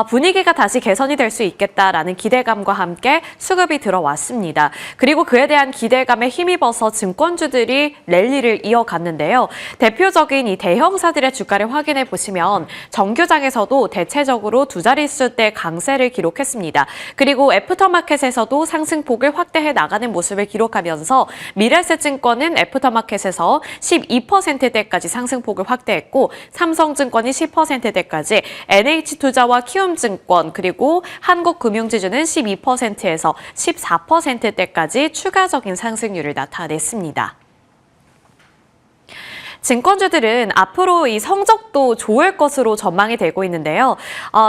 C: 분위기가 다시 개선이 될 수 있겠다라는 기대감과 함께 수급이 들어왔습니다. 그리고 그에 대한 기대감에 힘입어서 증권주들이 랠리를 이어갔는데요. 대표적인 이 대형사들의 주가를 확인해 보시면 정규장에서도 대체적으로 두 자릿수대 강세를 기록했습니다. 그리고 애프터마켓에서도 상승폭을 확대해 나가는 모습을 기록하면서 미래에셋증권은 애프터마켓에서 12%대까지 상승폭을 확대했고 삼성증권이 10%대까지, NH투자와 키움증권 그리고 한국금융지주는 12%에서 14%대까지 추가적인 상승률을 나타냈습니다. 증권주들은 앞으로 이 성적도 좋을 것으로 전망이 되고 있는데요.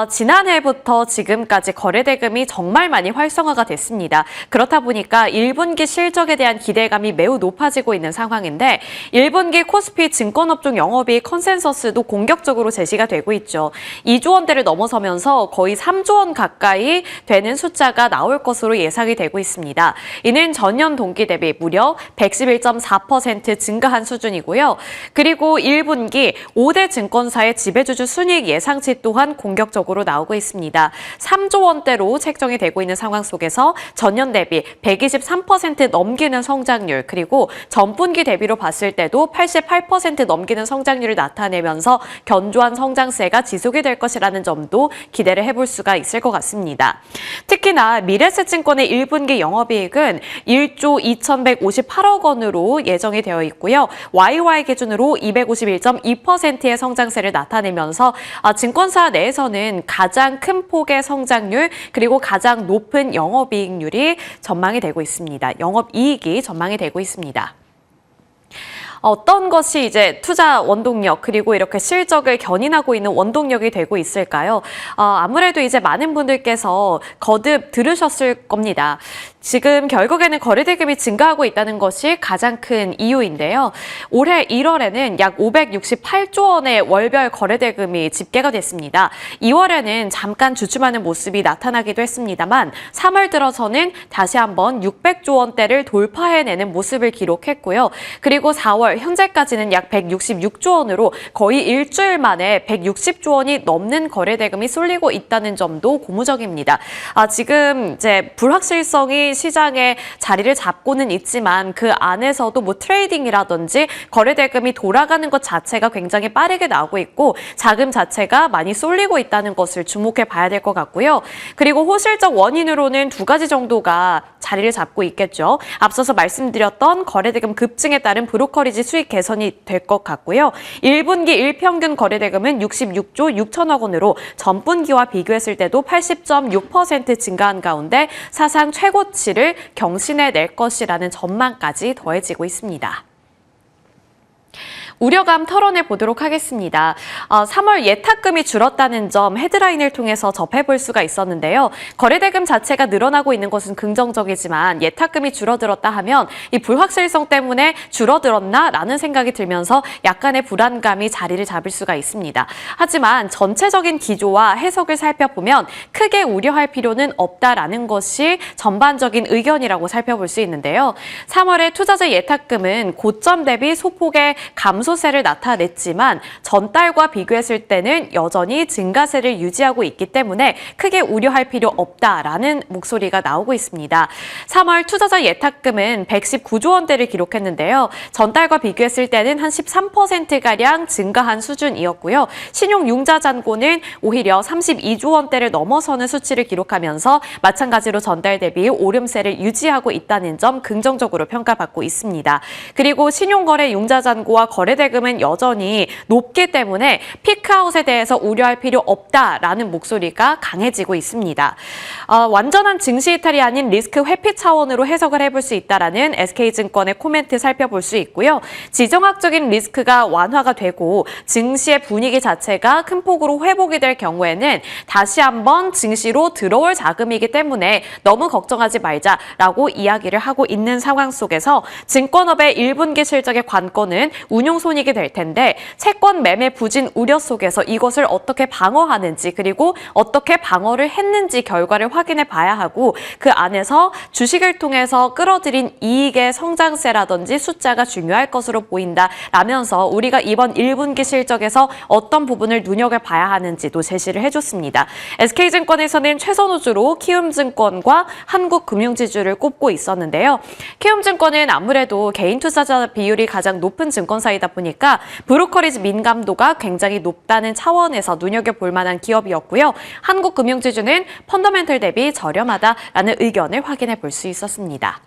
C: 지난해부터 지금까지 거래대금이 정말 많이 활성화가 됐습니다. 그렇다 보니까 1분기 실적에 대한 기대감이 매우 높아지고 있는 상황인데 1분기 코스피 증권업종 영업이익 컨센서스도 공격적으로 제시가 되고 있죠. 2조 원대를 넘어서면서 거의 3조 원 가까이 되는 숫자가 나올 것으로 예상이 되고 있습니다. 이는 전년 동기 대비 무려 111.4% 증가한 수준이고요. 그리고 1분기 5대 증권사의 지배주주 순이익 예상치 또한 공격적으로 나오고 있습니다. 3조 원대로 책정이 되고 있는 상황 속에서 전년 대비 123% 넘기는 성장률, 그리고 전분기 대비로 봤을 때도 88% 넘기는 성장률을 나타내면서 견조한 성장세가 지속이 될 것이라는 점도 기대를 해볼 수가 있을 것 같습니다. 특히나 미래에셋증권의 1분기 영업이익은 1조 2,158억 원으로 예정이 되어 있고요. YY 기준으로 251.2%의 성장세를 나타내면서 증권사 내에서는 가장 큰 폭의 성장률 그리고 가장 높은 영업이익률이 전망이 되고 있습니다. 영업이익이 전망이 되고 있습니다. 어떤 것이 이제 투자 원동력 그리고 이렇게 실적을 견인하고 있는 원동력이 되고 있을까요? 아무래도 이제 많은 분들께서 거듭 들으셨을 겁니다. 지금 결국에는 거래대금이 증가하고 있다는 것이 가장 큰 이유인데요. 올해 1월에는 약 568조 원의 월별 거래대금이 집계가 됐습니다. 2월에는 잠깐 주춤하는 모습이 나타나기도 했습니다만 3월 들어서는 다시 한번 600조 원대를 돌파해내는 모습을 기록했고요. 그리고 4월 현재까지는 약 166조 원으로 거의 일주일 만에 160조 원이 넘는 거래대금이 쏠리고 있다는 점도 고무적입니다. 지금 이제 불확실성이 시장에 자리를 잡고는 있지만 그 안에서도 뭐 트레이딩이라든지 거래대금이 돌아가는 것 자체가 굉장히 빠르게 나오고 있고 자금 자체가 많이 쏠리고 있다는 것을 주목해 봐야 될 것 같고요. 그리고 호실적 원인으로는 두 가지 정도가 자리를 잡고 있겠죠. 앞서서 말씀드렸던 거래대금 급증에 따른 브로커리지 수익 개선이 될 것 같고요. 1분기 일평균 거래대금은 66조 6천억 원으로 전분기와 비교했을 때도 80.6% 증가한 가운데 사상 최고치를 경신해낼 것이라는 전망까지 더해지고 있습니다. 우려감 털어내 보도록 하겠습니다. 3월 예탁금이 줄었다는 점 헤드라인을 통해서 접해볼 수가 있었는데요. 거래대금 자체가 늘어나고 있는 것은 긍정적이지만 예탁금이 줄어들었다 하면 이 불확실성 때문에 줄어들었나라는 생각이 들면서 약간의 불안감이 자리를 잡을 수가 있습니다. 하지만 전체적인 기조와 해석을 살펴보면 크게 우려할 필요는 없다라는 것이 전반적인 의견이라고 살펴볼 수 있는데요. 3월의 투자자 예탁금은 고점 대비 소폭의 감소세를 나타냈지만 전달과 비교했을 때는 여전히 증가세를 유지하고 있기 때문에 크게 우려할 필요 없다라는 목소리가 나오고 있습니다. 3월 투자자 예탁금은 119조 원대를 기록했는데요. 전달과 비교했을 때는 한 13%가량 증가한 수준이었고요. 신용융자 잔고는 오히려 32조 원대를 넘어서는 수치를 기록하면서 마찬가지로 전달 대비 오름세를 유지하고 있다는 점 긍정적으로 평가받고 있습니다. 그리고 신용거래 융자 잔고와 거래대금은 여전히 높기 때문에 피크아웃에 대해서 우려할 필요 없다라는 목소리가 강해지고 있습니다. 완전한 증시 이탈이 아닌 리스크 회피 차원으로 해석을 해볼 수 있다라는 SK증권의 코멘트 살펴볼 수 있고요. 지정학적인 리스크가 완화가 되고 증시의 분위기 자체가 큰 폭으로 회복이 될 경우에는 다시 한번 증시로 들어올 자금이기 때문에 너무 걱정하지 말자라고 이야기를 하고 있는 상황 속에서 증권업의 1분기 실적의 관건은 운용손익이 될 텐데 채권 매매 부진 우려 속에서 이것을 어떻게 방어하는지 그리고 어떻게 방어를 했는지 결과를 확인해 봐야 하고 그 안에서 주식을 통해서 끌어들인 이익의 성장세라든지 숫자가 중요할 것으로 보인다라면서 우리가 이번 1분기 실적에서 어떤 부분을 눈여겨봐야 하는지도 제시를 해줬습니다. SK증권에서는 최선호주로 키움증권과 한국금융지주를 꼽고 있었는데요. 키움증권은 아무래도 개인 투자자 비율이 가장 높은 증권사이다 보니까 브로커리지 민감도가 굉장히 높다는 차원에서 눈여겨볼 만한 기업이었고요. 한국금융지주는 펀더멘털 대비 저렴하다라는 의견을 확인해 볼 수 있었습니다.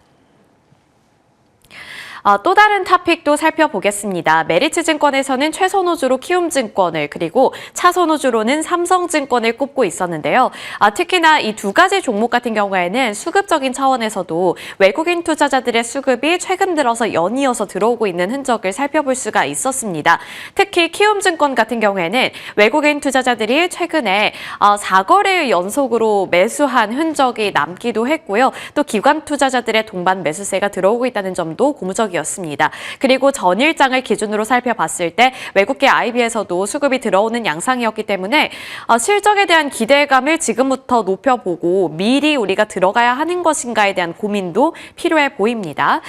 C: 또 다른 토픽도 살펴보겠습니다. 메리츠증권에서는 최선호주로 키움증권을 그리고 차선호주로는 삼성증권을 꼽고 있었는데요. 특히나 이 두 가지 종목 같은 경우에는 수급적인 차원에서도 외국인 투자자들의 수급이 최근 들어서 연이어서 들어오고 있는 흔적을 살펴볼 수가 있었습니다. 특히 키움증권 같은 경우에는 외국인 투자자들이 최근에 4거래일 연속으로 매수한 흔적이 남기도 했고요. 또 기관 투자자들의 동반 매수세가 들어오고 있다는 점도 고무적이었습니다. 그리고 전일장을 기준으로 살펴봤을 때 외국계 IB에서도 수급이 들어오는 양상이었기 때문에 실적에 대한 기대감을 지금부터 높여보고 미리 우리가 들어가야 하는 것인가에 대한 고민도 필요해 보입니다.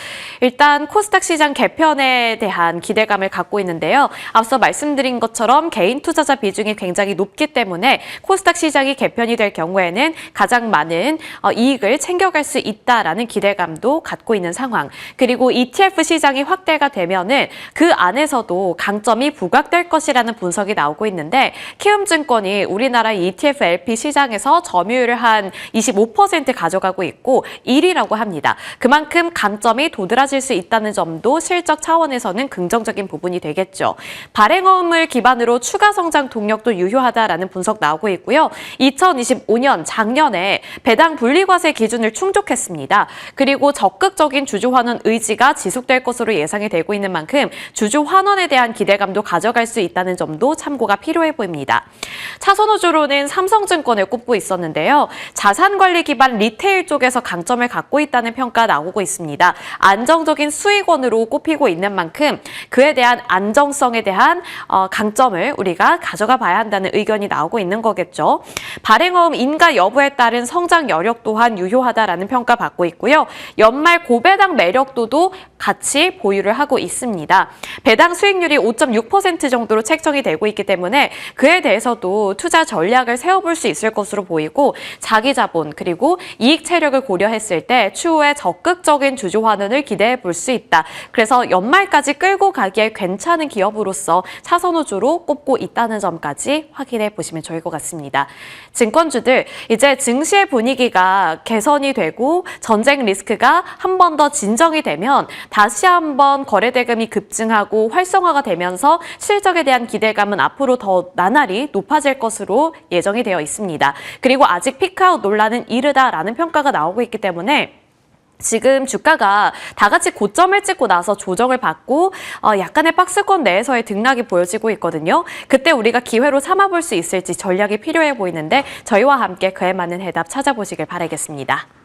C: 일단 코스닥 시장 개편에 대한 기대감을 갖고 있는데요. 앞서 말씀드린 것처럼 개인 투자자 비중이 굉장히 높기 때문에 코스닥 시장이 개편이 될 경우에는 가장 많은 이익을 챙겨갈 수 있다라는 기대감도 갖고 있는 상황. 그리고 ETF 시장이 확대가 되면은 그 안에서도 강점이 부각될 것이라는 분석이 나오고 있는데 키움증권이 우리나라 ETF LP 시장에서 점유율을 한 25% 가져가고 있고 1위라고 합니다. 그만큼 강점이 도드라질 수 있다는 점도 실적 차원에서는 긍정적인 부분이 되겠죠. 발행어음을 기반으로 추가 성장 동력도 유효하다라는 분석 나오고 있고요. 2025년 작년에 배당 분리과세 기준을 충족했습니다. 그리고 적극적인 주주 환원 의지가 지속될 것으로 예상이 되고 있는 만큼 주주 환원에 대한 기대감도 가져갈 수 있다는 점도 참고가 필요해 보입니다. 차선호주로는 삼성증권을 꼽고 있었는데요. 자산관리 기반 리테일 쪽에서 강점을 갖고 있다는 평가 나오고 있습니다. 안정적인 수익원으로 꼽히고 있는 만큼 그에 대한 안정성에 대한 강점을 우리가 가져가 봐야 한다는 의견이 나오고 있는 거겠죠. 발행어음 인가 여부에 따른 성장 여력 또한 유효하다라는 평가 받고 있고요. 연말 고배당 매력도도 같이 보유를 하고 있습니다. 배당 수익률이 5.6% 정도로 책정이 되고 있기 때문에 그에 대해서도 투자 전략을 세워볼 수 있을 것으로 보이고 자기 자본 그리고 이익 체력을 고려했을 때 추후에 적극적인 주주 환원을 기대해 볼 수 있다. 그래서 연말까지 끌고 가기에 괜찮은 기업으로서 차선호주로 꼽고 있다는 점까지 확인해 보시면 좋을 것 같습니다. 증권주들 이제 증시의 분위기가 개선이 되고 전쟁 리스크가 한 번 더 진정이 되면 다시 한번 거래대금이 급증하고 활성화가 되면서 실적에 대한 기대감은 앞으로 더 나날이 높아질 것으로 예정이 되어 있습니다. 그리고 아직 피크아웃 논란은 이르다라는 평가가 나오고 있기 때문에 지금 주가가 다 같이 고점을 찍고 나서 조정을 받고 약간의 박스권 내에서의 등락이 보여지고 있거든요. 그때 우리가 기회로 삼아볼 수 있을지 전략이 필요해 보이는데 저희와 함께 그에 맞는 해답 찾아보시길 바라겠습니다.